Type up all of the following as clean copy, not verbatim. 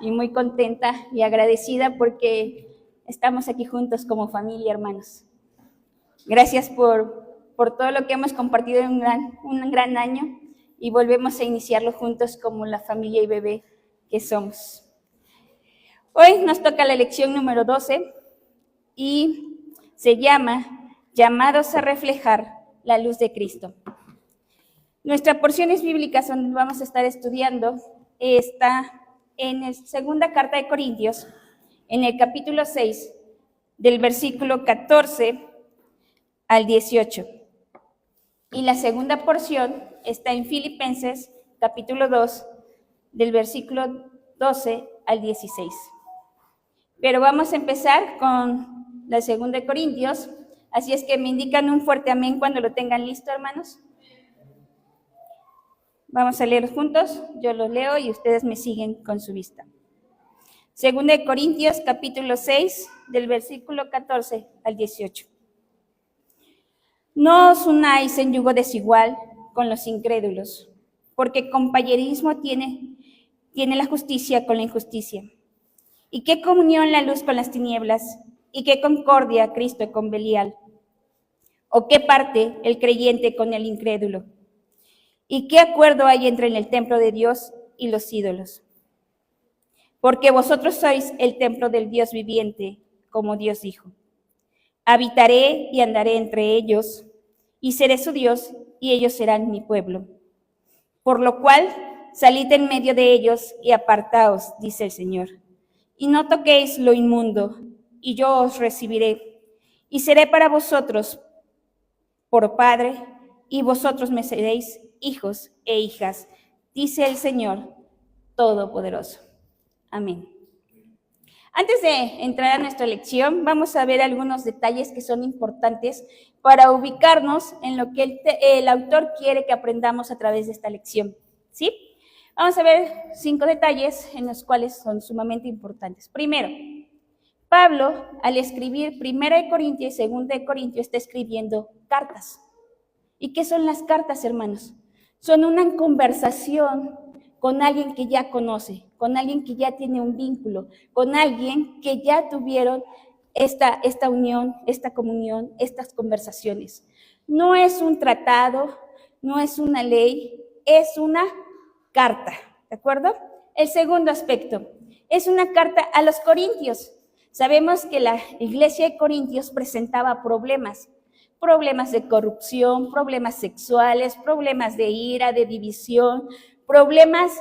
y muy contenta y agradecida porque estamos aquí juntos como familia, hermanos. Gracias por todo lo que hemos compartido en un gran año y volvemos a iniciarlo juntos como la familia y bebé que somos. Hoy nos toca la lección número 12 y se llama Llamados a reflejar la luz de Cristo. Nuestras porciones bíblicas donde vamos a estar estudiando está en la segunda carta de Corintios, en el capítulo 6, del versículo 14 al 18. Y la segunda porción está en Filipenses, capítulo 2, del versículo 12 al 16. Pero vamos a empezar con la segunda de Corintios, así es que me indican un fuerte amén cuando lo tengan listo, hermanos. Vamos a leer juntos, yo lo leo y ustedes me siguen con su vista. Segunda de Corintios, capítulo 6, del versículo 14 al 18. No os unáis en yugo desigual con los incrédulos, porque compañerismo tiene la justicia con la injusticia. ¿Y qué comunión la luz con las tinieblas? ¿Y qué concordia Cristo con Belial? ¿O qué parte el creyente con el incrédulo? ¿Y qué acuerdo hay entre el templo de Dios y los ídolos? Porque vosotros sois el templo del Dios viviente, como Dios dijo. Habitaré y andaré entre ellos, y seré su Dios, y ellos serán mi pueblo. Por lo cual, salid en medio de ellos y apartaos, dice el Señor. Y no toquéis lo inmundo, y yo os recibiré, y seré para vosotros por Padre, y vosotros me seréis hijos e hijas, dice el Señor Todopoderoso. Amén. Antes de entrar a nuestra lección, vamos a ver algunos detalles que son importantes para ubicarnos en lo que el autor quiere que aprendamos a través de esta lección, ¿sí? Vamos a ver 5 detalles en los cuales son sumamente importantes. Primero, Pablo, al escribir 1 Corintios y 2 Corintios, está escribiendo cartas. ¿Y qué son las cartas, hermanos? Son una conversación con alguien que ya conoce, con alguien que ya tiene un vínculo, con alguien que ya tuvieron esta unión, esta comunión, estas conversaciones. No es un tratado, no es una ley, es una carta, ¿de acuerdo? El segundo aspecto, es una carta a los corintios. Sabemos que la iglesia de Corintios presentaba problemas de corrupción, problemas sexuales, problemas de ira, de división, problemas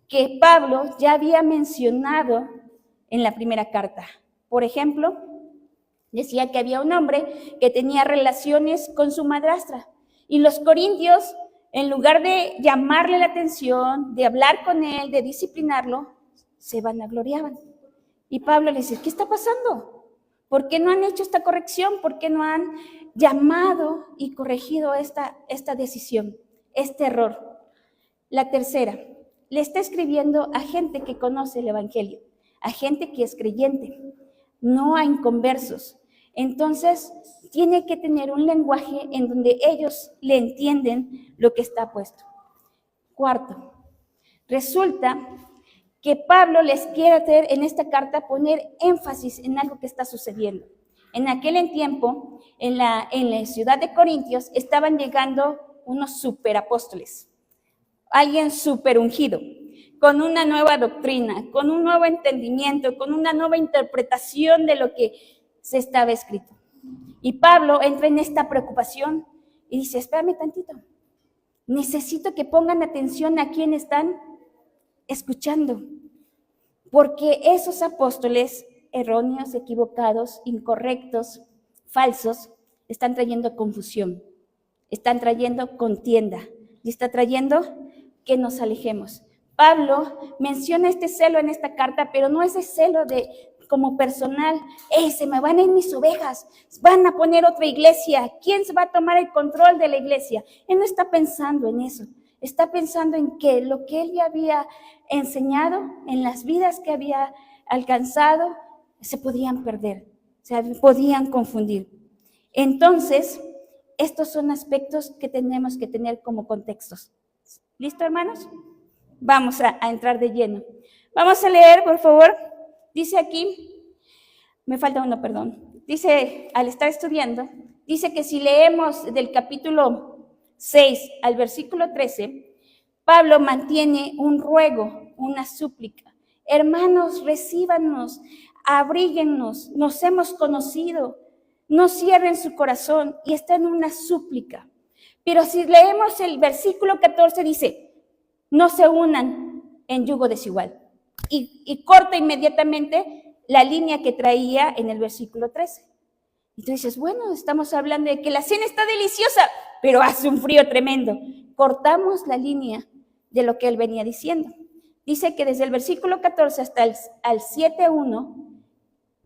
que Pablo ya había mencionado en la primera carta. Por ejemplo, decía que había un hombre que tenía relaciones con su madrastra y los corintios, en lugar de llamarle la atención, de hablar con él, de disciplinarlo, se vanagloriaban. Y Pablo le dice, ¿qué está pasando? ¿Por qué no han hecho esta corrección? ¿Por qué no han llamado y corregido esta decisión, este error? La tercera, le está escribiendo a gente que conoce el Evangelio, a gente que es creyente, no a inconversos. Entonces, tiene que tener un lenguaje en donde ellos le entienden lo que está puesto. Cuarto, resulta que Pablo les quiere hacer en esta carta poner énfasis en algo que está sucediendo. En aquel tiempo, en la ciudad de Corintios, estaban llegando unos superapóstoles, alguien super ungido, con una nueva doctrina, con un nuevo entendimiento, con una nueva interpretación de lo que se estaba escrito. Y Pablo entra en esta preocupación y dice, espérame tantito, necesito que pongan atención a quién están escuchando, porque esos apóstoles erróneos, equivocados, incorrectos, falsos, están trayendo confusión, están trayendo contienda y está trayendo que nos alejemos. Pablo menciona este celo en esta carta, pero no ese celo como personal. Se me van a ir mis ovejas, van a poner otra iglesia, ¿quién se va a tomar el control de la iglesia? Él no está pensando en eso, está pensando en que lo que él ya había enseñado, en las vidas que había alcanzado, se podían perder, se podían confundir. Entonces, estos son aspectos que tenemos que tener como contextos. ¿Listo, hermanos? Vamos a entrar de lleno. Vamos a leer, por favor. Dice aquí, me falta uno, perdón. Dice, al estar estudiando, dice que si leemos del capítulo 6 al versículo 13, Pablo mantiene un ruego, una súplica. Hermanos, recíbanos, abríguennos, nos hemos conocido, no cierren su corazón, y está en una súplica. Pero si leemos el versículo 14, dice, no se unan en yugo desigual. Y corta inmediatamente la línea que traía en el versículo 13. Y tú dices, bueno, estamos hablando de que la cena está deliciosa, pero hace un frío tremendo. Cortamos la línea de lo que él venía diciendo. Dice que desde el versículo 14 hasta el 7:1,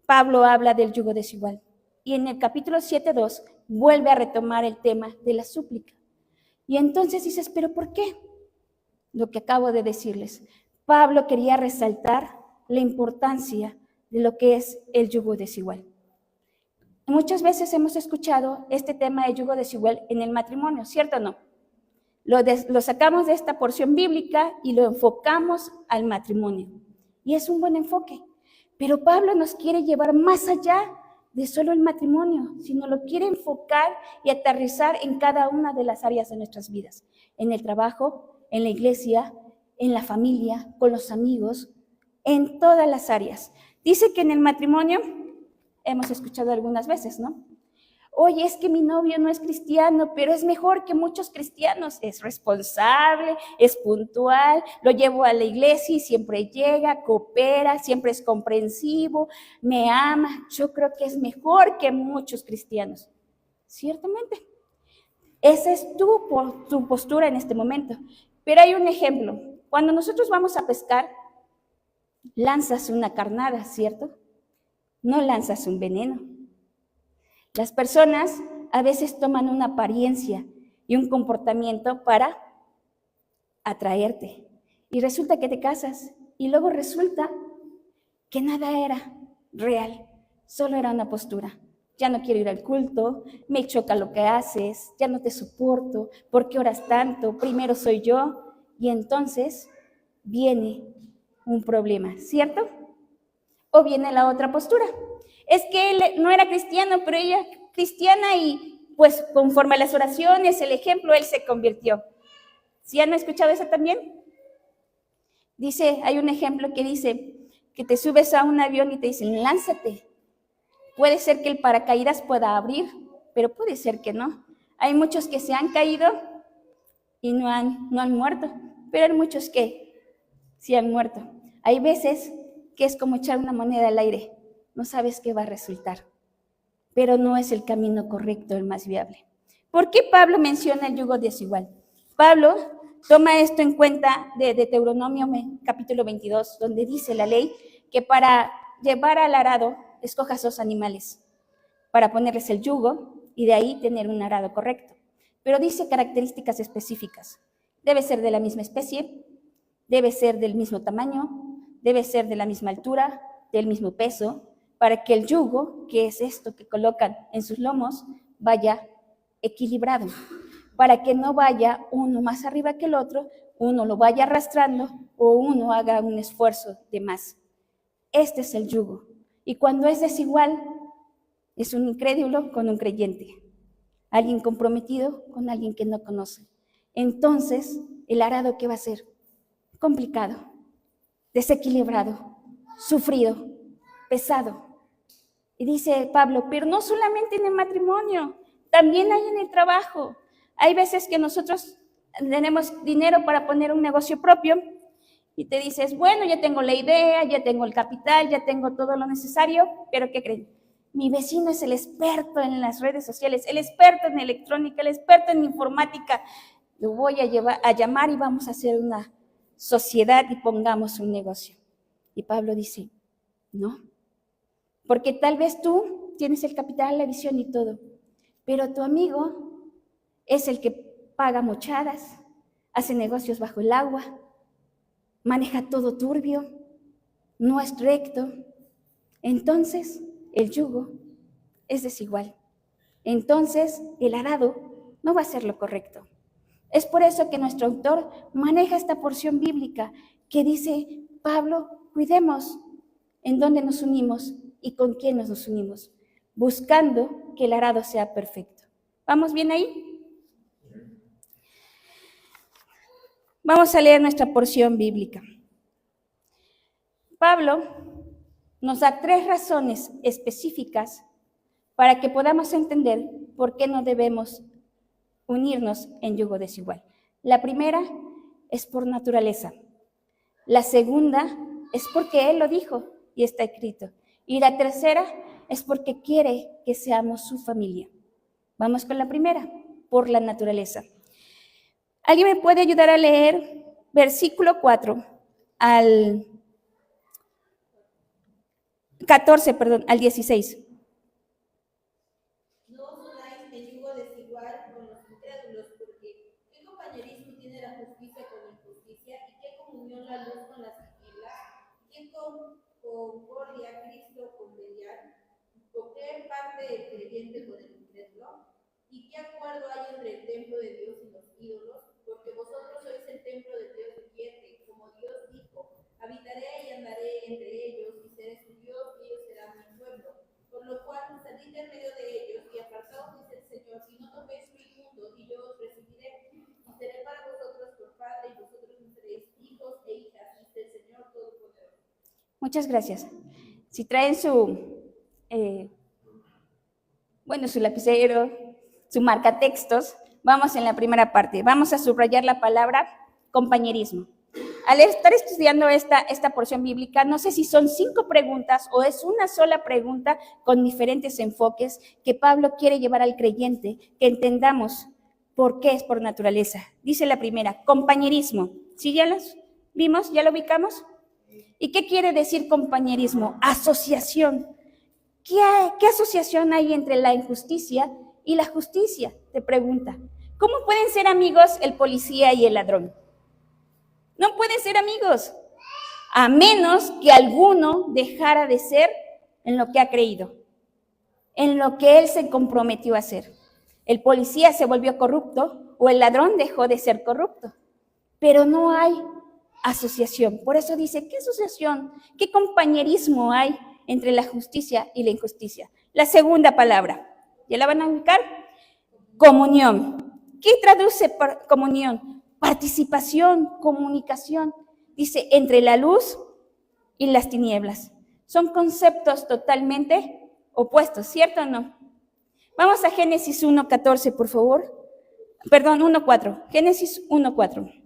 Pablo habla del yugo desigual. Y en el capítulo 7:2 vuelve a retomar el tema de la súplica. Y entonces dices, ¿pero por qué? Lo que acabo de decirles. Pablo quería resaltar la importancia de lo que es el yugo desigual. Muchas veces hemos escuchado este tema de yugo desigual en el matrimonio, ¿cierto o no? Lo sacamos de esta porción bíblica y lo enfocamos al matrimonio. Y es un buen enfoque. Pero Pablo nos quiere llevar más allá de solo el matrimonio, sino lo quiere enfocar y aterrizar en cada una de las áreas de nuestras vidas. En el trabajo, en la iglesia, en la familia, con los amigos, en todas las áreas. Dice que en el matrimonio, hemos escuchado algunas veces, ¿no? Oye, es que mi novio no es cristiano, pero es mejor que muchos cristianos. Es responsable, es puntual, lo llevo a la iglesia y siempre llega, coopera, siempre es comprensivo, me ama. Yo creo que es mejor que muchos cristianos. Ciertamente. Esa es tu postura en este momento. Pero hay un ejemplo. Cuando nosotros vamos a pescar, lanzas una carnada, ¿cierto? No lanzas un veneno. Las personas a veces toman una apariencia y un comportamiento para atraerte. Y resulta que te casas y luego resulta que nada era real, solo era una postura. Ya no quiero ir al culto, me choca lo que haces, ya no te soporto, ¿por qué oras tanto? Primero soy yo. Y entonces viene un problema, ¿cierto? O viene la otra postura. Es que él no era cristiano, pero ella cristiana y pues conforme a las oraciones, el ejemplo, él se convirtió. ¿Sí han escuchado eso también? Dice, hay un ejemplo que dice que te subes a un avión y te dicen, lánzate. Puede ser que el paracaídas pueda abrir, pero puede ser que no. Hay muchos que se han caído y no han muerto, pero hay muchos que sí han muerto. Hay veces que es como echar una moneda al aire. No sabes qué va a resultar, pero no es el camino correcto, el más viable. ¿Por qué Pablo menciona el yugo desigual? Pablo toma esto en cuenta de Deuteronomio capítulo 22, donde dice la ley que para llevar al arado escojas 2 animales para ponerles el yugo y de ahí tener un arado correcto. Pero dice características específicas. Debe ser de la misma especie, debe ser del mismo tamaño, debe ser de la misma altura, del mismo peso, para que el yugo, que es esto que colocan en sus lomos, vaya equilibrado, para que no vaya uno más arriba que el otro, uno lo vaya arrastrando o uno haga un esfuerzo de más. Este es el yugo. Y cuando es desigual, es un incrédulo con un creyente, alguien comprometido con alguien que no conoce. Entonces, el arado, ¿qué va a ser? Complicado, desequilibrado, sufrido, pesado. Y dice Pablo, pero no solamente en el matrimonio, también hay en el trabajo. Hay veces que nosotros tenemos dinero para poner un negocio propio y te dices, bueno, ya tengo la idea, ya tengo el capital, ya tengo todo lo necesario, pero ¿qué creen? Mi vecino es el experto en las redes sociales, el experto en electrónica, el experto en informática. Lo voy a llamar y vamos a hacer una sociedad y pongamos un negocio. Y Pablo dice, no, porque tal vez tú tienes el capital, la visión y todo, pero tu amigo es el que paga mochadas, hace negocios bajo el agua, maneja todo turbio, no es recto. Entonces, el yugo es desigual. Entonces, el arado no va a ser lo correcto. Es por eso que nuestro autor maneja esta porción bíblica que dice, Pablo cuidemos en dónde nos unimos y con quién nos unimos, buscando que el arado sea perfecto. ¿Vamos bien ahí? Vamos a leer nuestra porción bíblica. Pablo nos da 3 razones específicas para que podamos entender por qué no debemos unirnos en yugo desigual. La primera es por naturaleza. La segunda es porque Él lo dijo y está escrito. Y la tercera es porque quiere que seamos su familia. Vamos con la primera, por la naturaleza. ¿Alguien me puede ayudar a leer versículo 4 al 14, al 16? No os unáis en yugo desigual con los incrédulos, porque ¿qué compañerismo tiene la justicia con la injusticia? ¿Y qué comunión la luz con las tinieblas? ¿Qué concordia Cristo con Belial? ¿O qué parte el creyente con el incrédulo? ¿Y qué acuerdo hay entre el templo de Dios y los ídolos? Porque vosotros sois el templo del Dios viviente, como Dios dijo: habitaré y andaré entre ellos, y seré su Dios, y ellos serán mi pueblo. Por lo cual, salid en medio de ellos, y apartaos, dice el Señor, y no toquéis lo inmundo, y yo os recibiré, y seré para vosotros por padre, y vosotros me seréis hijos e hijas, dice el Señor Todopoderoso. Muchas gracias. Si traen su lapicero, su marcatextos, vamos en la primera parte. Vamos a subrayar la palabra compañerismo. Al estar estudiando esta porción bíblica, no sé si son 5 preguntas o es una sola pregunta con diferentes enfoques que Pablo quiere llevar al creyente, que entendamos por qué es por naturaleza. Dice la primera, compañerismo. ¿Sí ya las vimos? ¿Ya lo ubicamos? ¿Y qué quiere decir compañerismo? Asociación. ¿Qué asociación hay entre la injusticia y la justicia? Te pregunta. ¿Cómo pueden ser amigos el policía y el ladrón? No pueden ser amigos, a menos que alguno dejara de ser en lo que ha creído, en lo que él se comprometió a hacer. El policía se volvió corrupto o el ladrón dejó de ser corrupto, pero no hay asociación. Por eso dice, ¿qué asociación, qué compañerismo hay entre la justicia y la injusticia? La segunda palabra, ¿ya la van a ubicar? Comunión. ¿Qué traduce comunión? Participación, comunicación. Dice, entre la luz y las tinieblas. Son conceptos totalmente opuestos, ¿cierto o no? Vamos a Génesis 1:14, por favor. Perdón, 1:4. Génesis 1:4.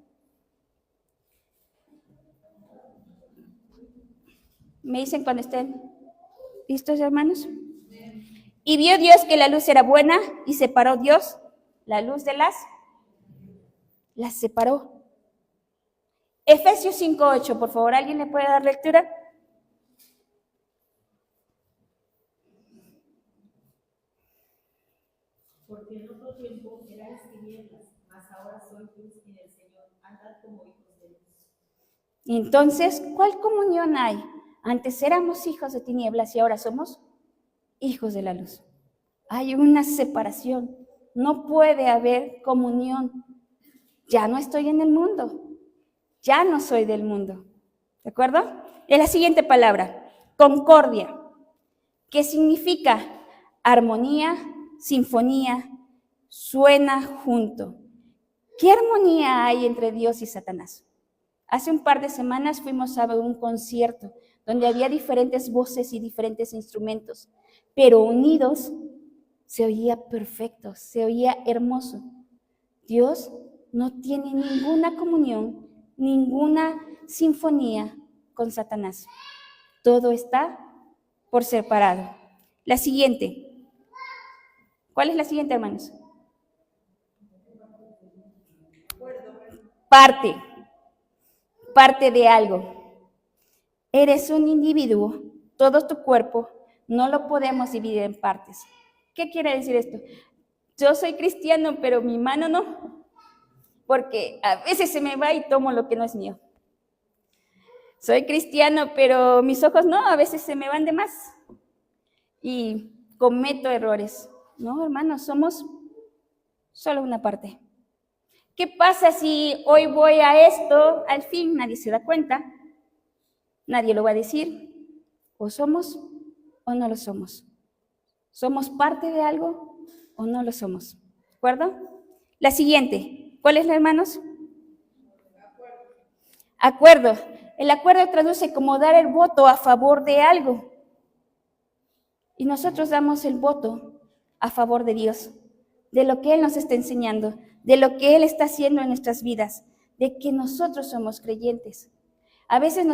¿Me dicen cuando estén listos, hermanos? Y vio Dios que la luz era buena y separó Dios la luz de las separó. Efesios 5:8, por favor, ¿alguien le puede dar lectura? Porque en otro tiempo erais tinieblas, mas ahora sois luz en el Señor, andad como hijos de luz. Entonces, ¿cuál comunión hay? Antes éramos hijos de tinieblas y ahora somos hijos de la luz. Hay una separación, no puede haber comunión. Ya no estoy en el mundo, ya no soy del mundo. ¿De acuerdo? Es la siguiente palabra, concordia, que significa armonía, sinfonía, suena junto. ¿Qué armonía hay entre Dios y Satanás? Hace un par de semanas fuimos a un concierto donde había diferentes voces y diferentes instrumentos, pero unidos se oía perfecto, se oía hermoso. Dios no tiene ninguna comunión, ninguna sinfonía con Satanás. Todo está por separado. La siguiente. ¿Cuál es la siguiente, hermanos? Parte de algo. Eres un individuo, todo tu cuerpo, no lo podemos dividir en partes. ¿Qué quiere decir esto? Yo soy cristiano, pero mi mano no, porque a veces se me va y tomo lo que no es mío. Soy cristiano, pero mis ojos no, a veces se me van de más y cometo errores. No, hermanos, somos solo una parte. ¿Qué pasa si hoy voy a esto, al fin nadie se da cuenta? Nadie lo va a decir. O somos o no lo somos. ¿Somos parte de algo o no lo somos? ¿De acuerdo? La siguiente. ¿Cuál es, hermanos? Acuerdo. El acuerdo traduce como dar el voto a favor de algo. Y nosotros damos el voto a favor de Dios, de lo que Él nos está enseñando, de lo que Él está haciendo en nuestras vidas, de que nosotros somos creyentes. A veces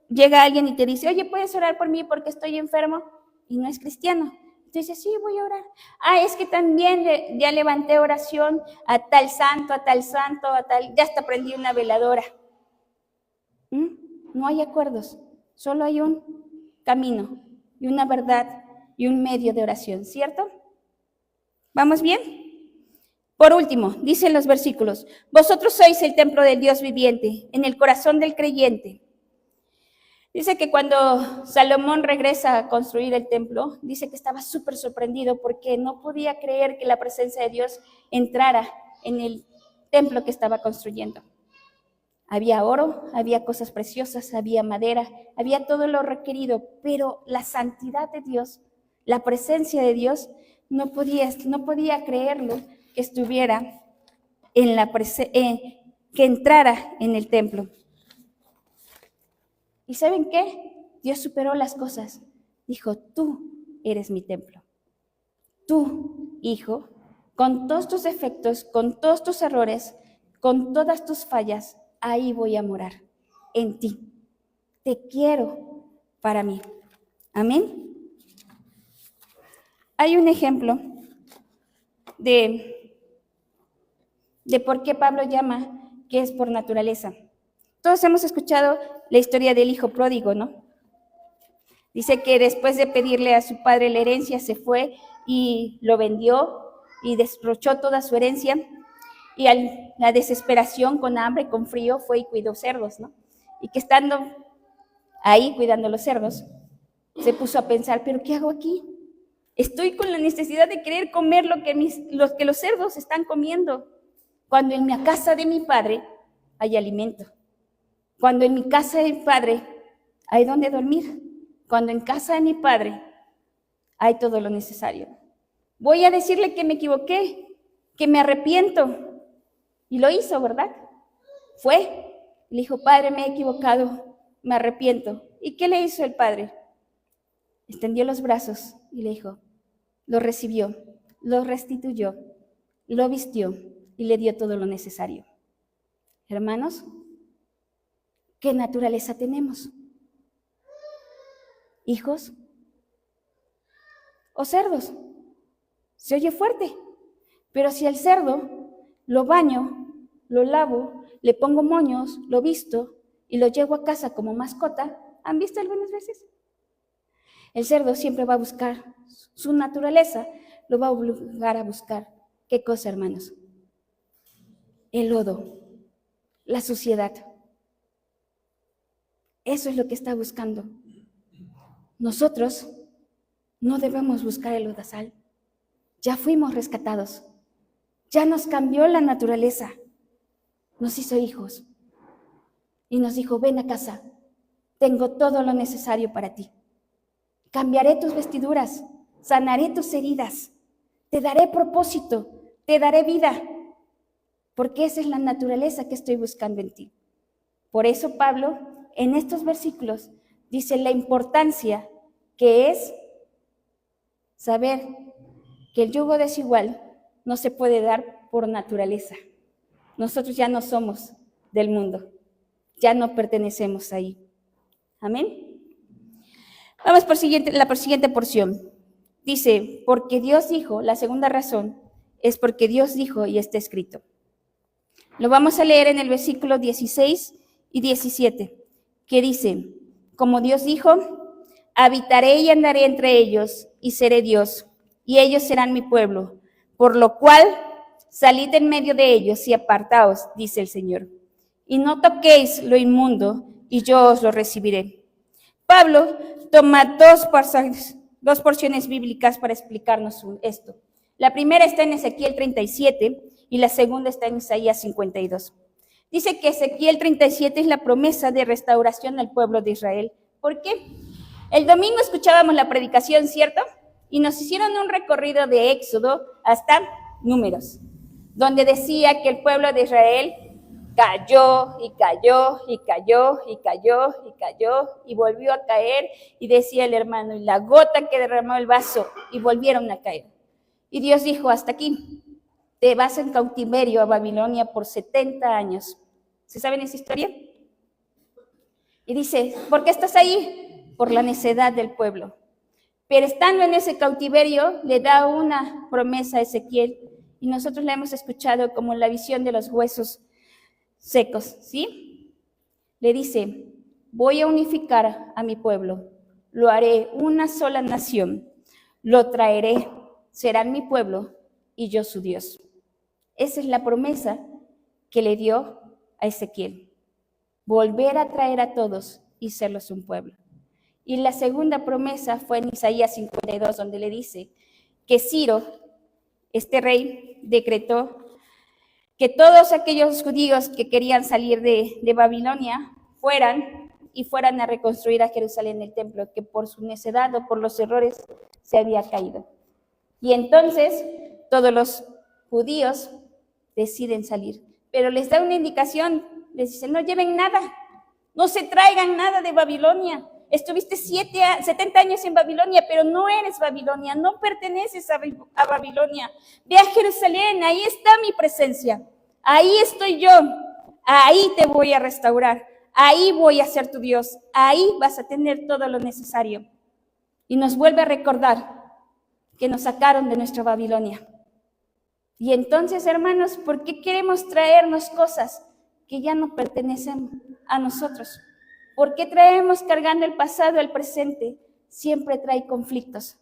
llega alguien y te dice, oye, ¿puedes orar por mí porque estoy enfermo? Y no es cristiano. Entonces, sí, voy a orar. Es que también ya levanté oración a tal santo, ya hasta prendí una veladora. No hay acuerdos, solo hay un camino y una verdad y un medio de oración, ¿cierto? ¿Vamos bien? Por último, dicen los versículos, vosotros sois el templo del Dios viviente, en el corazón del creyente. Dice que cuando Salomón regresa a construir el templo, dice que estaba súper sorprendido porque no podía creer que la presencia de Dios entrara en el templo que estaba construyendo. Había oro, había cosas preciosas, había madera, había todo lo requerido, pero la santidad de Dios, la presencia de Dios, no podía creerlo que estuviera que entrara en el templo. ¿Y saben qué? Dios superó las cosas. Dijo, tú eres mi templo. Tú, hijo, con todos tus defectos, con todos tus errores, con todas tus fallas, ahí voy a morar, en ti. Te quiero para mí. Amén. Hay un ejemplo de por qué Pablo llama que es por naturaleza. Todos hemos escuchado la historia del hijo pródigo, ¿no? Dice que después de pedirle a su padre la herencia, se fue y lo vendió y desrochó toda su herencia. Y la desesperación, con hambre, con frío, fue y cuidó cerdos, ¿no? Y que estando ahí cuidando los cerdos, se puso a pensar, ¿pero qué hago aquí? Estoy con la necesidad de querer comer lo que los cerdos están comiendo, cuando en la casa de mi padre hay alimento, cuando en mi casa de mi padre hay donde dormir, cuando en casa de mi padre hay todo lo necesario. Voy a decirle que me equivoqué, que me arrepiento. Y lo hizo, ¿verdad? Fue, le dijo, Padre, me he equivocado, me arrepiento. ¿Y qué le hizo el padre? Extendió los brazos y le dijo, lo recibió, lo restituyó, lo vistió y le dio todo lo necesario. Hermanos, ¿qué naturaleza tenemos? ¿Hijos o cerdos? Se oye fuerte, pero si el cerdo lo baño, lo lavo, le pongo moños, lo visto y lo llevo a casa como mascota, ¿han visto algunas veces? El cerdo siempre va a buscar su naturaleza, lo va a obligar a buscar. ¿Qué cosa, hermanos? El lodo, la suciedad. Eso es lo que está buscando. Nosotros no debemos buscar el lodazal. Ya fuimos rescatados. Ya nos cambió la naturaleza. Nos hizo hijos. Y nos dijo, ven a casa. Tengo todo lo necesario para ti. Cambiaré tus vestiduras. Sanaré tus heridas. Te daré propósito. Te daré vida. Porque esa es la naturaleza que estoy buscando en ti. Por eso Pablo, en estos versículos, dice la importancia que es saber que el yugo desigual no se puede dar por naturaleza. Nosotros ya no somos del mundo, ya no pertenecemos ahí. Amén. Vamos por la siguiente porción. Dice, porque Dios dijo, la segunda razón es porque Dios dijo y está escrito. Lo vamos a leer en el versículo 16 y 17, que dice, como Dios dijo, habitaré y andaré entre ellos y seré Dios, y ellos serán mi pueblo. Por lo cual, salid en medio de ellos y apartaos, dice el Señor. Y no toquéis lo inmundo, y yo os lo recibiré. Pablo toma dos porciones bíblicas para explicarnos esto. La primera está en Ezequiel 37 y la segunda está en Isaías 52. Dice que Ezequiel 37 es la promesa de restauración al pueblo de Israel. ¿Por qué? El domingo escuchábamos la predicación, ¿cierto? Y nos hicieron un recorrido de Éxodo hasta Números, donde decía que el pueblo de Israel cayó y cayó y cayó y cayó y cayó y volvió a caer, y decía el hermano, y la gota que derramó el vaso, y volvieron a caer. Y Dios dijo, hasta aquí, te vas en cautiverio a Babilonia por 70 años. ¿Se saben esa historia? Y dice, ¿por qué estás ahí? Por la necedad del pueblo. Pero estando en ese cautiverio, le da una promesa a Ezequiel, y nosotros la hemos escuchado como la visión de los huesos secos, ¿sí? Le dice, voy a unificar a mi pueblo, lo haré una sola nación, lo traeré, serán mi pueblo y yo su Dios. Esa es la promesa que le dio a Ezequiel, volver a traer a todos y serlos un pueblo. Y la segunda promesa fue en Isaías 52, donde le dice que Ciro, este rey, decretó que todos aquellos judíos que querían salir de Babilonia fueran a reconstruir a Jerusalén el templo, que por su necedad o por los errores se había caído. Y entonces todos los judíos deciden salir, pero les da una indicación, les dice, no lleven nada, no se traigan nada de Babilonia. Estuviste 70 años en Babilonia, pero no eres Babilonia, no perteneces a Babilonia. Ve a Jerusalén, ahí está mi presencia, ahí estoy yo, ahí te voy a restaurar, ahí voy a ser tu Dios, ahí vas a tener todo lo necesario. Y nos vuelve a recordar que nos sacaron de nuestra Babilonia. Y entonces, hermanos, ¿por qué queremos traernos cosas que ya no pertenecen a nosotros? ¿Por qué traemos cargando el pasado al presente? Siempre trae conflictos.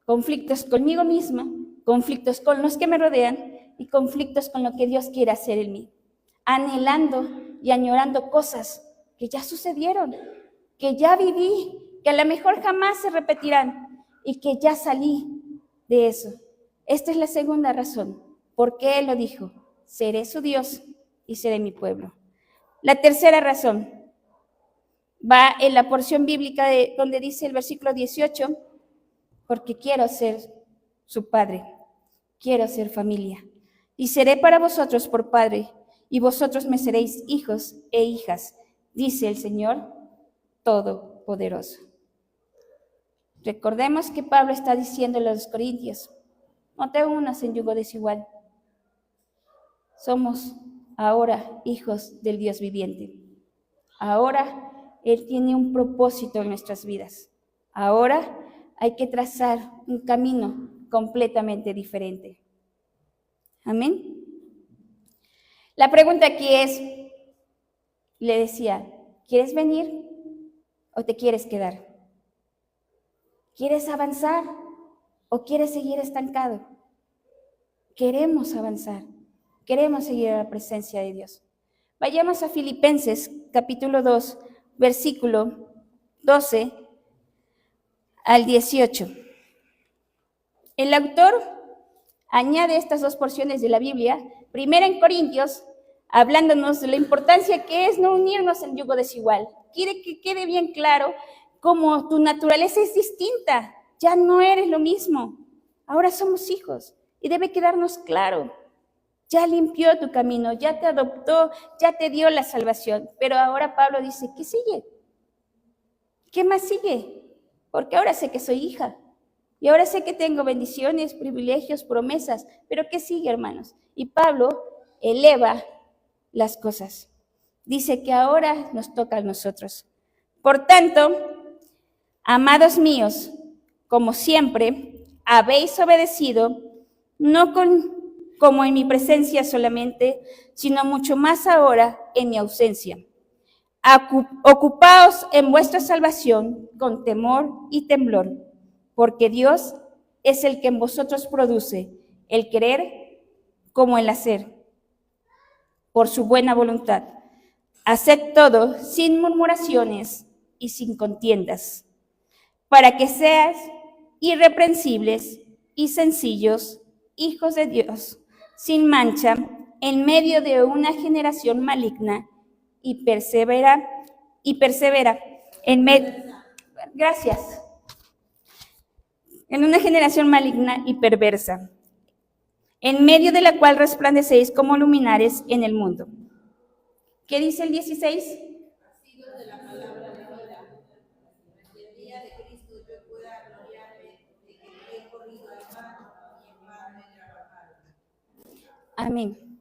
Conflictos conmigo misma, conflictos con los que me rodean y conflictos con lo que Dios quiere hacer en mí. Anhelando y añorando cosas que ya sucedieron, que ya viví, que a lo mejor jamás se repetirán y que ya salí de eso. Esta es la segunda razón. ¿Por qué Él lo dijo? Seré su Dios y seré mi pueblo. La tercera razón va en la porción bíblica donde dice el versículo 18, porque quiero ser su padre, quiero ser familia, y seré para vosotros por padre, y vosotros me seréis hijos e hijas, dice el Señor Todopoderoso. Recordemos que Pablo está diciéndole a los corintios, no te unas en yugo desigual. Somos ahora hijos del Dios viviente. Ahora Él tiene un propósito en nuestras vidas. Ahora hay que trazar un camino completamente diferente. Amén. La pregunta aquí es, le decía, ¿quieres venir o te quieres quedar? ¿Quieres avanzar o quieres seguir estancado? Queremos avanzar, queremos seguir a la presencia de Dios. Vayamos a Filipenses, capítulo 2, versículo 12 al 18. El autor añade estas dos porciones de la Biblia, primera en Corintios, hablándonos de la importancia que es no unirnos en yugo desigual. Quiere que quede bien claro cómo tu naturaleza es distinta, ya no eres lo mismo, ahora somos hijos y debe quedarnos claro. Ya limpió tu camino, ya te adoptó, ya te dio la salvación. Pero ahora Pablo dice, ¿qué sigue? ¿Qué más sigue? Porque ahora sé que soy hija. Y ahora sé que tengo bendiciones, privilegios, promesas. Pero ¿qué sigue, hermanos? Y Pablo eleva las cosas. Dice que ahora nos toca a nosotros. Por tanto, amados míos, como siempre, habéis obedecido, no como en mi presencia solamente, sino mucho más ahora en mi ausencia. Ocupaos en vuestra salvación con temor y temblor, porque Dios es el que en vosotros produce el querer como el hacer, por su buena voluntad. Haced todo sin murmuraciones y sin contiendas, para que seas irreprensibles y sencillos, hijos de Dios, sin mancha en medio de una generación maligna y persevera en medio. Gracias. En una generación maligna y perversa, en medio de la cual resplandecéis como luminares en el mundo. ¿Qué dice el 16? Sigo de la palabra de vida. En el día de Cristo yo pueda gloriarme de que he corrido al mar y en mar me he trabajado. Amén.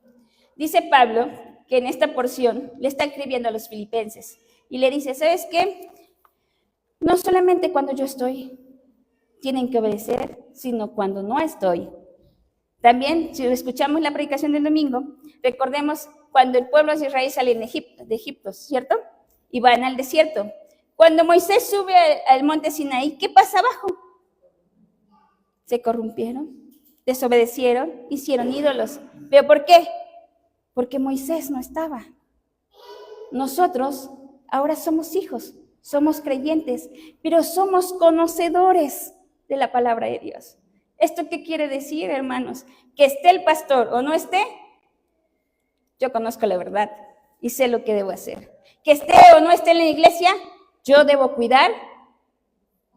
Dice Pablo que en esta porción le está escribiendo a los filipenses y le dice, ¿sabes qué? No solamente cuando yo estoy tienen que obedecer, sino cuando no estoy. También, si escuchamos la predicación del domingo, recordemos cuando el pueblo de Israel sale de Egipto, ¿cierto? Y van al desierto. Cuando Moisés sube al monte Sinaí, ¿qué pasa abajo? Se corrompieron, desobedecieron, hicieron ídolos. ¿Pero por qué? Porque Moisés no estaba. Nosotros ahora somos hijos, somos creyentes, pero somos conocedores de la palabra de Dios. ¿Esto qué quiere decir, hermanos? Que esté el pastor o no esté, yo conozco la verdad y sé lo que debo hacer. Que esté o no esté en la iglesia, yo debo cuidar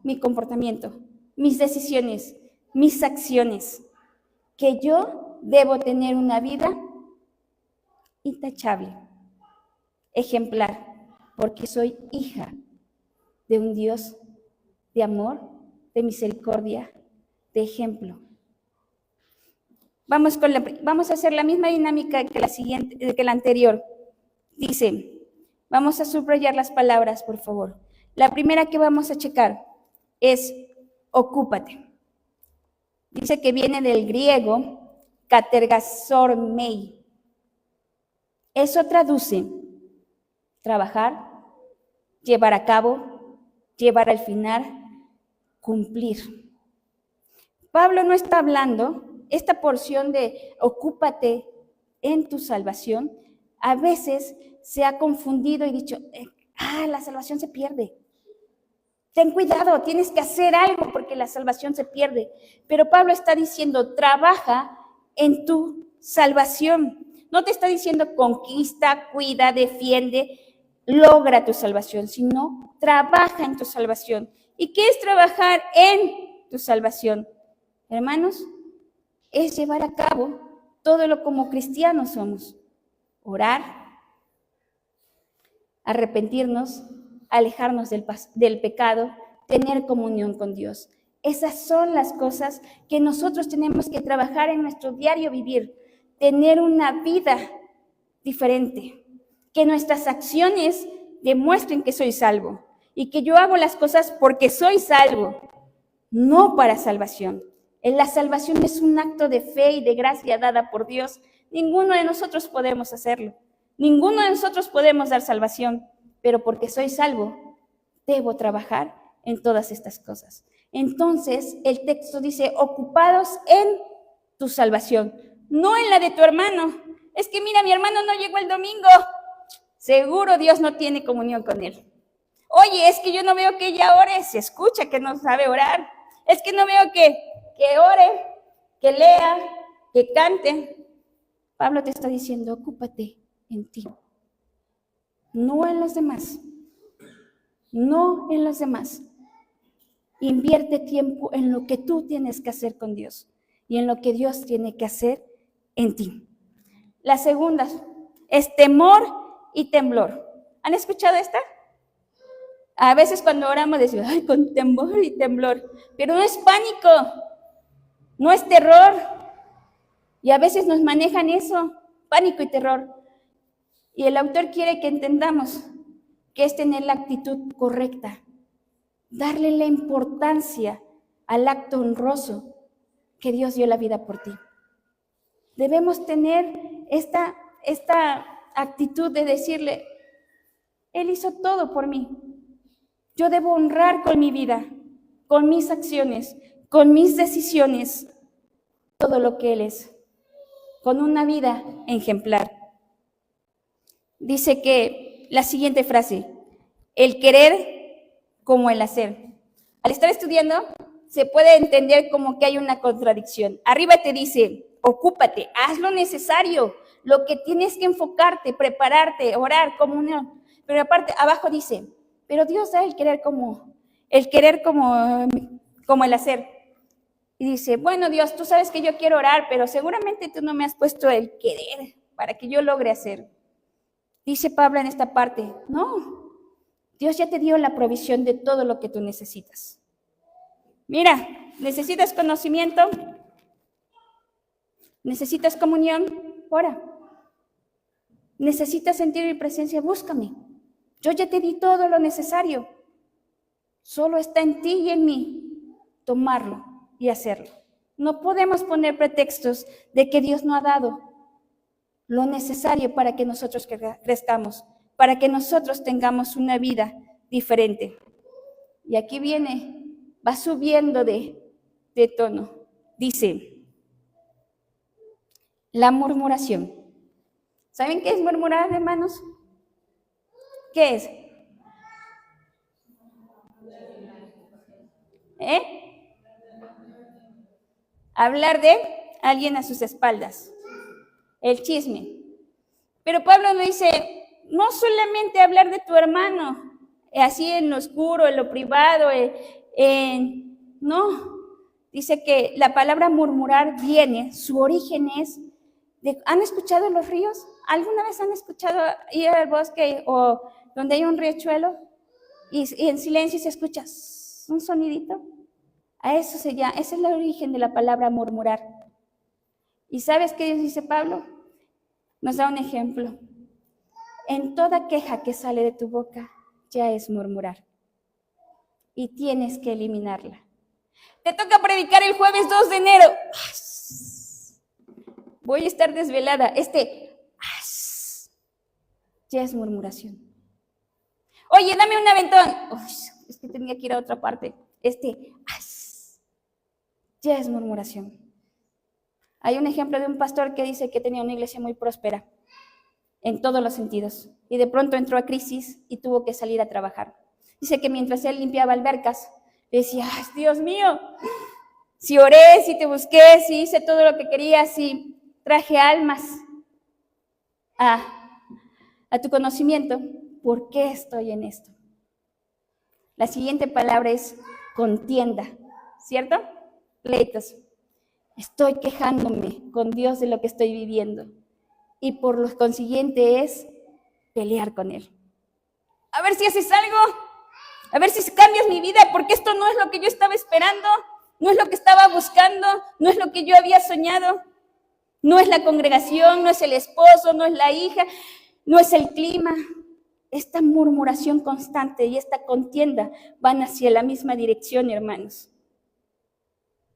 mi comportamiento, mis decisiones, mis acciones. Que yo debo tener una vida intachable, ejemplar, porque soy hija de un Dios de amor, de misericordia, de ejemplo. Vamos a hacer la misma dinámica que la anterior. Dice, vamos a subrayar las palabras, por favor. La primera que vamos a checar es ocúpate. Dice que viene del griego katergasormei. Eso traduce trabajar, llevar a cabo, llevar al final, cumplir. Pablo no está hablando, esta porción de ocúpate en tu salvación, a veces se ha confundido y dicho, la salvación se pierde. Ten cuidado, tienes que hacer algo porque la salvación se pierde. Pero Pablo está diciendo, trabaja en tu salvación. No te está diciendo conquista, cuida, defiende, logra tu salvación, sino trabaja en tu salvación. ¿Y qué es trabajar en tu salvación? Hermanos, es llevar a cabo todo lo como cristianos somos. Orar, arrepentirnos, alejarnos del pecado, tener comunión con Dios. Esas son las cosas que nosotros tenemos que trabajar en nuestro diario vivir, tener una vida diferente, que nuestras acciones demuestren que soy salvo y que yo hago las cosas porque soy salvo, no para salvación. La salvación es un acto de fe y de gracia dada por Dios. Ninguno de nosotros podemos hacerlo. Ninguno de nosotros podemos dar salvación, pero porque soy salvo, debo trabajar en todas estas cosas. Entonces, el texto dice, ocupados en tu salvación, no en la de tu hermano. Es que mira, mi hermano no llegó el domingo. Seguro Dios no tiene comunión con él. Oye, es que yo no veo que ella ore. Se escucha que no sabe orar. Es que no veo que ore, que lea, que cante. Pablo te está diciendo, ocúpate en ti. No en los demás. No en los demás. Invierte tiempo en lo que tú tienes que hacer con Dios y en lo que Dios tiene que hacer en ti. La segunda es temor y temblor. ¿Han escuchado esta? A veces cuando oramos decimos, ay, con temor y temblor. Pero no es pánico, no es terror. Y a veces nos manejan eso, pánico y terror. Y el autor quiere que entendamos que es tener la actitud correcta, darle la importancia al acto honroso que Dios dio la vida por ti. Debemos tener esta actitud de decirle, Él hizo todo por mí. Yo debo honrar con mi vida, con mis acciones, con mis decisiones, todo lo que Él es, con una vida ejemplar. Dice que la siguiente frase, el querer como el hacer. Al estar estudiando, se puede entender como que hay una contradicción. Arriba te dice, ocúpate, haz lo necesario, lo que tienes que enfocarte, prepararte, orar, comunión. Pero aparte, abajo dice, pero Dios da el querer como el hacer. Y dice, bueno Dios, tú sabes que yo quiero orar, pero seguramente tú no me has puesto el querer para que yo logre hacer. Dice Pablo en esta parte, no, Dios ya te dio la provisión de todo lo que tú necesitas. Mira, ¿necesitas conocimiento? ¿Necesitas comunión? Ora. ¿Necesitas sentir mi presencia? Búscame. Yo ya te di todo lo necesario. Solo está en ti y en mí tomarlo y hacerlo. No podemos poner pretextos de que Dios no ha dado lo necesario para que nosotros crezcamos, para que nosotros tengamos una vida diferente. Y aquí viene, va subiendo de tono. Dice, la murmuración. ¿Saben qué es murmurar, hermanos? ¿Qué es? Hablar de alguien a sus espaldas. El chisme. Pero Pablo nos dice, no solamente hablar de tu hermano, así en lo oscuro, en lo privado, no. Dice que la palabra murmurar viene, su origen es, ¿han escuchado los ríos? ¿Alguna vez han escuchado ir al bosque o donde hay un riachuelo y en silencio se escucha un sonidito? A eso se llama, ese es el origen de la palabra murmurar. ¿Y sabes qué dice Pablo? Nos da un ejemplo. En toda queja que sale de tu boca ya es murmurar. Y tienes que eliminarla. Te toca predicar el jueves 2 de enero. Voy a estar desvelada. Ya es murmuración. Oye, dame un aventón. Es que tenía que ir a otra parte. Ya es murmuración. Hay un ejemplo de un pastor que dice que tenía una iglesia muy próspera en todos los sentidos y de pronto entró a crisis y tuvo que salir a trabajar. Dice que mientras él limpiaba albercas, decía, ¡ay, Dios mío! Si oré, si te busqué, si hice todo lo que quería, si traje almas a tu conocimiento, ¿por qué estoy en esto? La siguiente palabra es contienda, ¿cierto? Pleitos. Estoy quejándome con Dios de lo que estoy viviendo y por lo consiguiente es pelear con Él. A ver si haces algo, a ver si cambias mi vida, porque esto no es lo que yo estaba esperando, no es lo que estaba buscando, no es lo que yo había soñado, no es la congregación, no es el esposo, no es la hija, no es el clima. Esta murmuración constante y esta contienda van hacia la misma dirección, hermanos.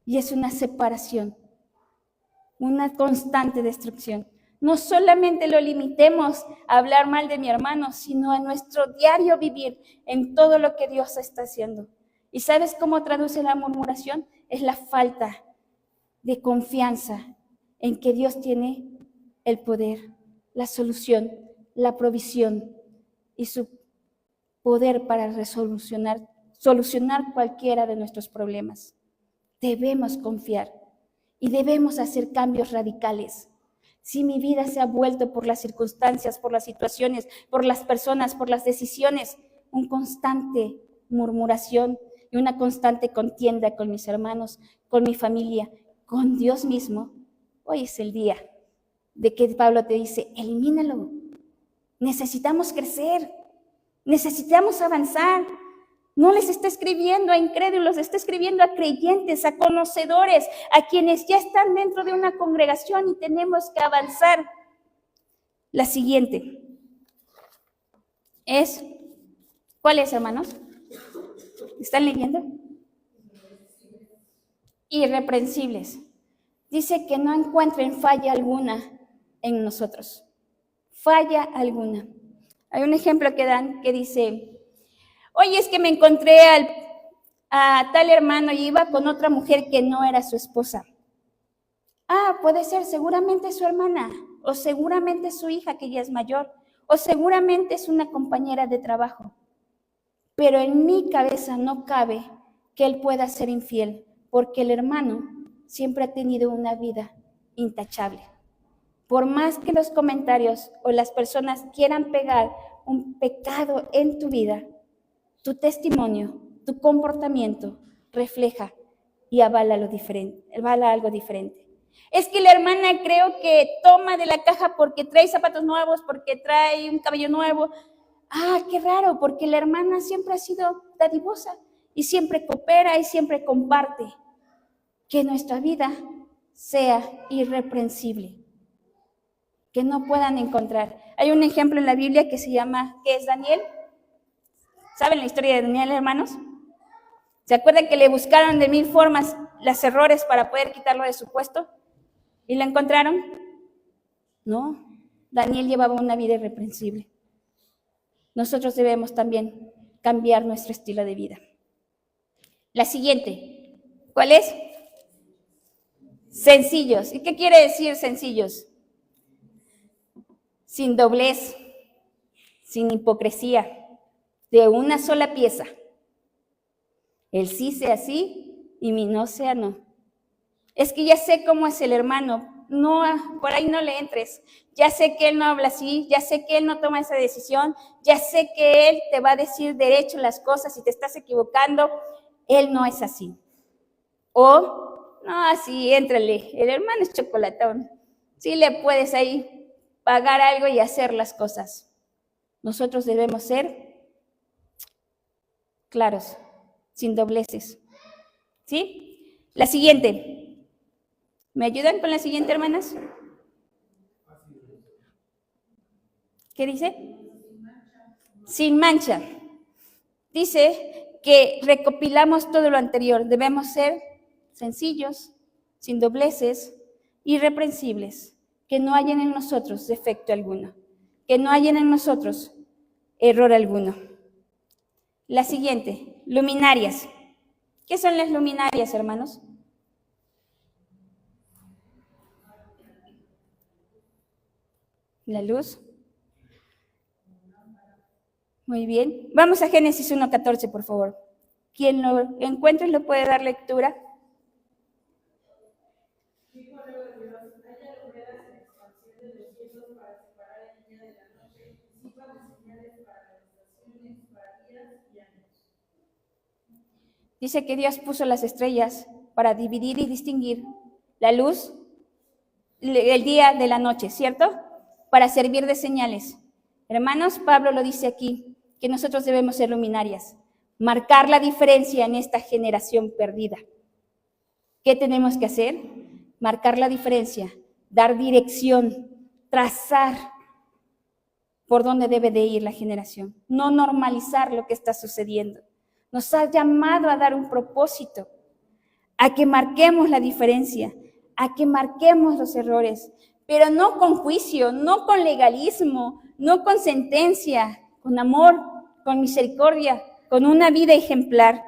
Y es una separación, una constante destrucción. No solamente lo limitemos a hablar mal de mi hermano, sino a nuestro diario vivir en todo lo que Dios está haciendo. ¿Y sabes cómo traduce la murmuración? Es la falta de confianza en que Dios tiene el poder, la solución, la provisión y su poder para solucionar cualquiera de nuestros problemas. Debemos confiar y debemos hacer cambios radicales. Si mi vida se ha vuelto por las circunstancias, por las situaciones, por las personas, por las decisiones, una constante murmuración y una constante contienda con mis hermanos, con mi familia, con Dios mismo, hoy es el día de que Pablo te dice, elimínalo. Necesitamos crecer, necesitamos avanzar. No les está escribiendo a incrédulos, está escribiendo a creyentes, a conocedores, a quienes ya están dentro de una congregación y tenemos que avanzar. La siguiente es, ¿cuál es, hermanos? ¿Están leyendo? Irreprensibles. Dice que no encuentren falla alguna en nosotros. Falla alguna. Hay un ejemplo que dan que dice, oye, es que me encontré a tal hermano y iba con otra mujer que no era su esposa. Puede ser, seguramente es su hermana, o seguramente es su hija que ya es mayor, o seguramente es una compañera de trabajo. Pero en mi cabeza no cabe que él pueda ser infiel, porque el hermano siempre ha tenido una vida intachable. Por más que los comentarios o las personas quieran pegar un pecado en tu vida, tu testimonio, tu comportamiento refleja y avala lo diferente, avala algo diferente. Es que la hermana creo que toma de la caja porque trae zapatos nuevos, porque trae un cabello nuevo. Ah, qué raro, porque la hermana siempre ha sido dadivosa y siempre coopera y siempre comparte. Que nuestra vida sea irreprensible, que no puedan encontrar. Hay un ejemplo en la Biblia que se llama, ¿qué es Daniel? ¿Saben la historia de Daniel, hermanos? ¿Se acuerdan que le buscaron de 1000 formas los errores para poder quitarlo de su puesto? ¿Y lo encontraron? No, Daniel llevaba una vida irreprensible. Nosotros debemos también cambiar nuestro estilo de vida. La siguiente, ¿cuál es? Sencillos. ¿Y qué quiere decir sencillos? Sin doblez, sin hipocresía, de una sola pieza. El sí sea sí y mi no sea no. Es que ya sé cómo es el hermano, no, por ahí no le entres. Ya sé que él no habla así, ya sé que él no toma esa decisión, ya sé que él te va a decir derecho las cosas y te estás equivocando. Él no es así. O, no, así, éntrale, el hermano es chocolatón. Sí le puedes ahí pagar algo y hacer las cosas. Nosotros debemos ser claros, sin dobleces. ¿Sí? La siguiente. ¿Me ayudan con la siguiente, hermanas? ¿Qué dice? Sin mancha. Dice que recopilamos todo lo anterior. Debemos ser sencillos, sin dobleces, irreprensibles, que no hayan en nosotros defecto alguno, que no hayan en nosotros error alguno. La siguiente, luminarias. ¿Qué son las luminarias, hermanos? La luz. Muy bien. Vamos a Génesis 1:14, por favor. Quien lo encuentre lo puede dar lectura. Dijo luego Dios, haya lumbreras en expansión de los cielos para separar el día de la noche, y sirvan de señales para las estaciones, para días y años. Dice que Dios puso las estrellas para dividir y distinguir la luz, el día de la noche, ¿cierto? Para servir de señales. Hermanos, Pablo lo dice aquí, que nosotros debemos ser luminarias, marcar la diferencia en esta generación perdida. ¿Qué tenemos que hacer? Marcar la diferencia, dar dirección, trazar por dónde debe de ir la generación, no normalizar lo que está sucediendo. Nos ha llamado a dar un propósito, a que marquemos la diferencia, a que marquemos los errores, pero no con juicio, no con legalismo, no con sentencia, con amor, con misericordia, con una vida ejemplar.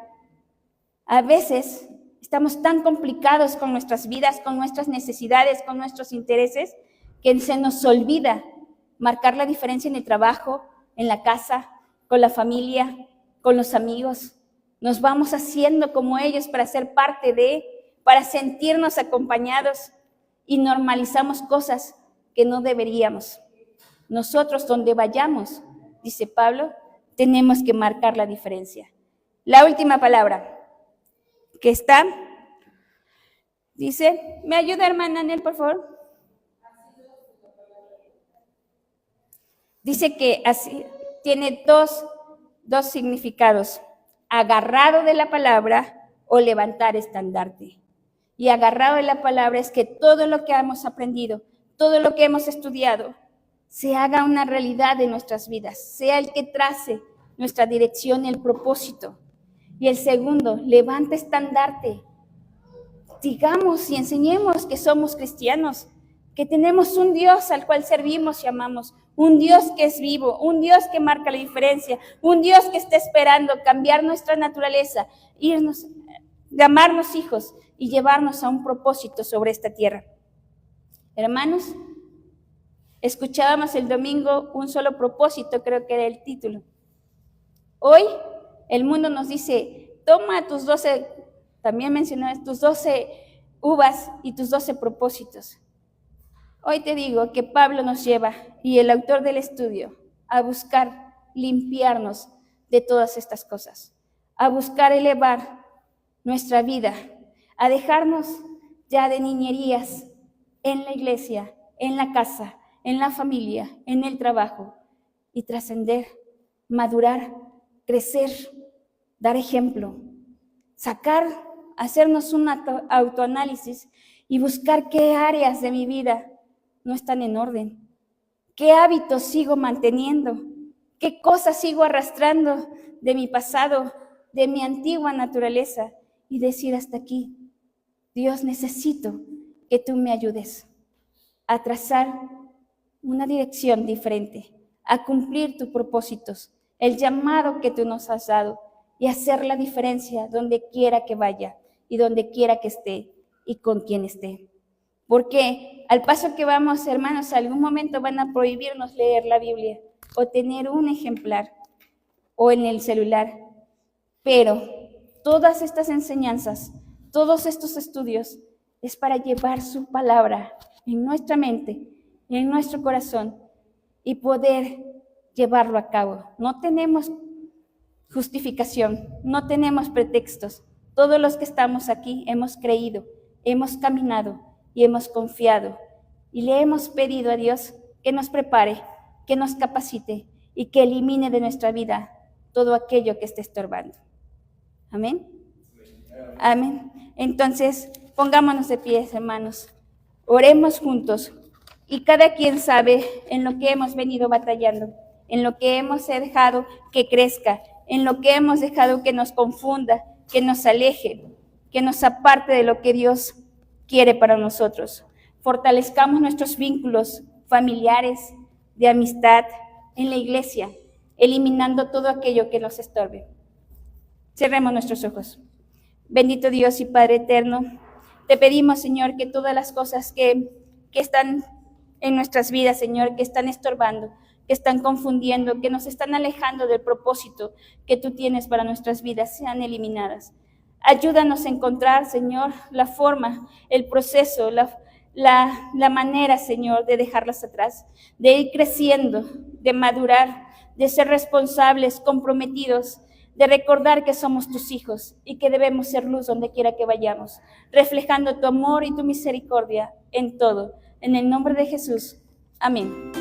A veces estamos tan complicados con nuestras vidas, con nuestras necesidades, con nuestros intereses, que se nos olvida marcar la diferencia en el trabajo, en la casa, con la familia, con los amigos. Nos vamos haciendo como ellos para ser parte de, para sentirnos acompañados y normalizamos cosas que no deberíamos. Nosotros donde vayamos, dice Pablo, tenemos que marcar la diferencia. La última palabra que está, dice, ¿me ayuda hermana Anel, por favor? Dice que así tiene dos significados, agarrado de la palabra o levantar estandarte. Y agarrado de la palabra es que todo lo que hemos aprendido, todo lo que hemos estudiado, se haga una realidad en nuestras vidas, sea el que trace nuestra dirección y el propósito. Y el segundo, levanta estandarte. Digamos y enseñemos que somos cristianos, que tenemos un Dios al cual servimos y amamos, un Dios que es vivo, un Dios que marca la diferencia, un Dios que está esperando cambiar nuestra naturaleza, irnos, llamarnos hijos y llevarnos a un propósito sobre esta tierra. Hermanos, escuchábamos el domingo un solo propósito, creo que era el título. Hoy el mundo nos dice, toma tus 12, también mencionabas, tus 12 uvas y tus 12 propósitos. Hoy te digo que Pablo nos lleva, y el autor del estudio, a buscar limpiarnos de todas estas cosas, a buscar elevar nuestra vida, a dejarnos ya de niñerías en la iglesia, en la casa, en la familia, en el trabajo, y trascender, madurar, crecer, dar ejemplo, hacernos un autoanálisis y buscar qué áreas de mi vida no están en orden, qué hábitos sigo manteniendo, qué cosas sigo arrastrando de mi pasado, de mi antigua naturaleza, y decir hasta aquí, Dios, necesito que tú me ayudes a trazar una dirección diferente, a cumplir tus propósitos, el llamado que tú nos has dado, y hacer la diferencia donde quiera que vaya y donde quiera que esté y con quien esté. Porque al paso que vamos, hermanos, algún momento van a prohibirnos leer la Biblia o tener un ejemplar o en el celular. Pero todas estas enseñanzas, todos estos estudios, es para llevar su palabra en nuestra mente, en nuestro corazón, y poder llevarlo a cabo. No tenemos justificación, no tenemos pretextos. Todos los que estamos aquí hemos creído, hemos caminado y hemos confiado, y le hemos pedido a Dios que nos prepare, que nos capacite y que elimine de nuestra vida todo aquello que esté estorbando. Amén. Amén. Entonces, pongámonos de pie, hermanos. Oremos juntos, y cada quien sabe en lo que hemos venido batallando, en lo que hemos dejado que crezca, en lo que hemos dejado que nos confunda, que nos aleje, que nos aparte de lo que Dios quiere para nosotros. Fortalezcamos nuestros vínculos familiares, de amistad, en la iglesia, eliminando todo aquello que nos estorbe. Cerremos nuestros ojos. Bendito Dios y Padre eterno, te pedimos, Señor, que todas las cosas que están en nuestras vidas, Señor, que están estorbando, que están confundiendo, que nos están alejando del propósito que tú tienes para nuestras vidas, sean eliminadas. Ayúdanos a encontrar, Señor, la forma, el proceso, la manera, Señor, de dejarlas atrás, de ir creciendo, de madurar, de ser responsables, comprometidos, de recordar que somos tus hijos y que debemos ser luz donde quiera que vayamos, reflejando tu amor y tu misericordia en todo. En el nombre de Jesús. Amén.